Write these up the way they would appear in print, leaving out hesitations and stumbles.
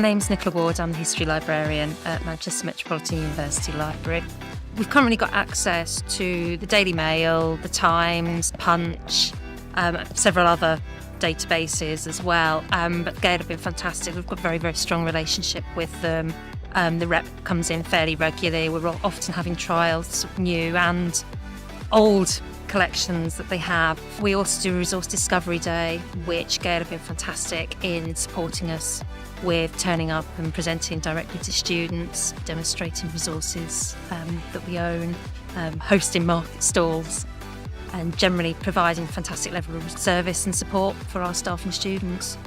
My name's Nicola Ward. I'm the History Librarian at Manchester Metropolitan University Library. We've currently got access to the Daily Mail, the Times, Punch, several other databases as well. But Gale have been fantastic. We've got a very, very strong relationship with them. The rep comes in fairly regularly. We're often having trials of new and old collections that they have. We also do a Resource Discovery Day, which Gale have been fantastic in supporting us with turning up and presenting directly to students, demonstrating resources that we own, hosting market stalls, and generally providing fantastic level of service and support for our staff and students.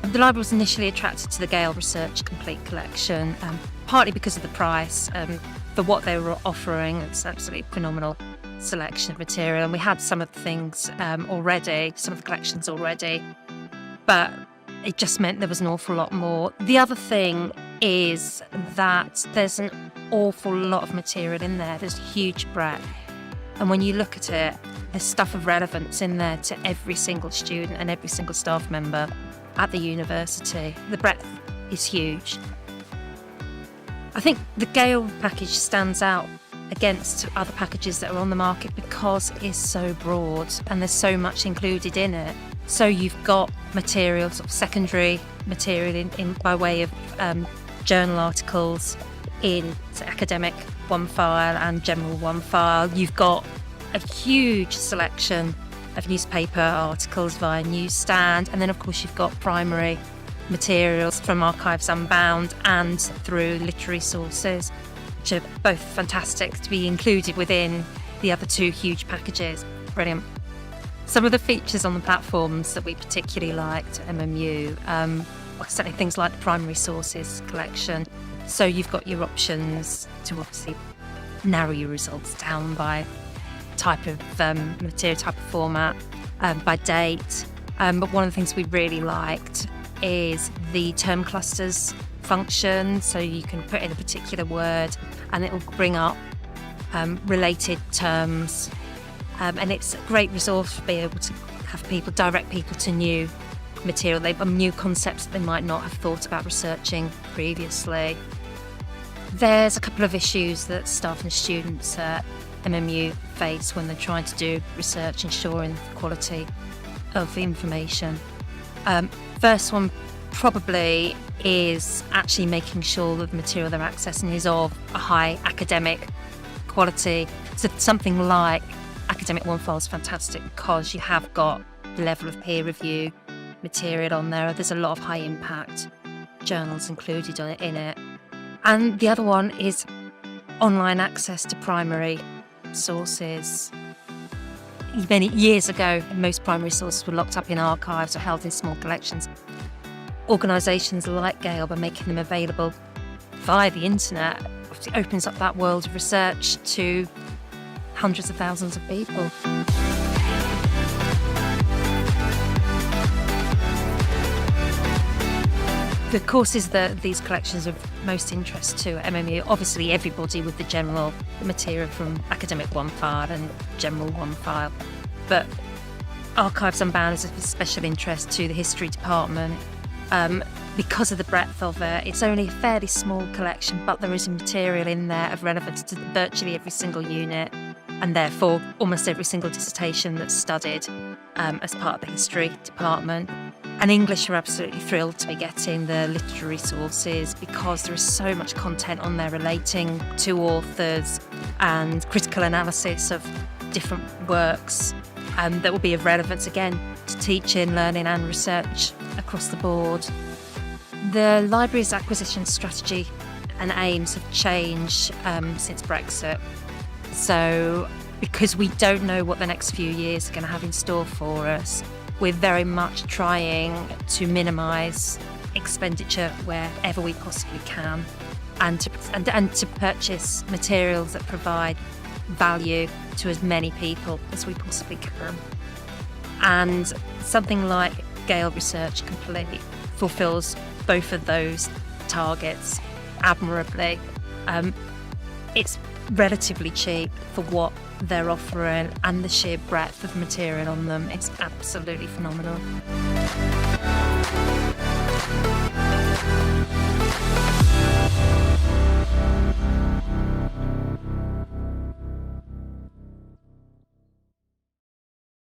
The library was initially attracted to the Gale Research Complete Collection, partly because of the price. For what they were offering, it's absolutely phenomenal selection of material, and we had some of the things already, some of the collections already, but it just meant there was an awful lot more. The other thing is that there's an awful lot of material in there. There's huge breadth, and when you look at it, there's stuff of relevance in there to every single student and every single staff member at the university. The breadth is huge. I think the Gale package stands out against other packages that are on the market because it is so broad and there's so much included in it. So you've got material, sort of secondary material in by way of journal articles in academic one file and general one file. You've got a huge selection of newspaper articles via newsstand, and then of course you've got primary materials from Archives Unbound and through literary sources, which are both fantastic to be included within the other two huge packages. Brilliant. Some of the features on the platforms that we particularly liked at MMU are certainly things like the primary sources collection. So you've got your options to obviously narrow your results down by type of material, type of format, by date. But one of the things we really liked is the term clusters function. So you can put in a particular word and it will bring up related terms. And it's a great resource to be able to have people direct people to new material, new concepts that they might not have thought about researching previously. There's a couple of issues that staff and students at MMU face when they're trying to do research, ensuring the quality of the information. First one probably is actually making sure that the material they're accessing is of a high academic quality. So something like Academic One File is fantastic because you have got the level of peer review material on there. There's a lot of high impact journals included in it. And the other one is online access to primary sources. Many years ago, most primary sources were locked up in archives or held in small collections. Organisations like Gale, by making them available via the internet, it opens up that world of research to hundreds of thousands of people. The courses that these collections are of most interest to at MMU, obviously everybody with the general material from Academic One File and General One File, but Archives Unbound is of special interest to the History Department because of the breadth of it. It's only a fairly small collection, but there is material in there of relevance to virtually every single unit, and therefore almost every single dissertation that's studied as part of the History Department. And English are absolutely thrilled to be getting the literary sources because there is so much content on there relating to authors and critical analysis of different works that will be of relevance again to teaching, learning and research across the board. The library's acquisition strategy and aims have changed since Brexit. So because we don't know what the next few years are going to have in store for us, we're very much trying to minimise expenditure wherever we possibly can, and to purchase materials that provide value to as many people as we possibly can. And something like Gale Research Complete fulfills both of those targets admirably. It's relatively cheap for what they're offering, and the sheer breadth of material on them is absolutely phenomenal.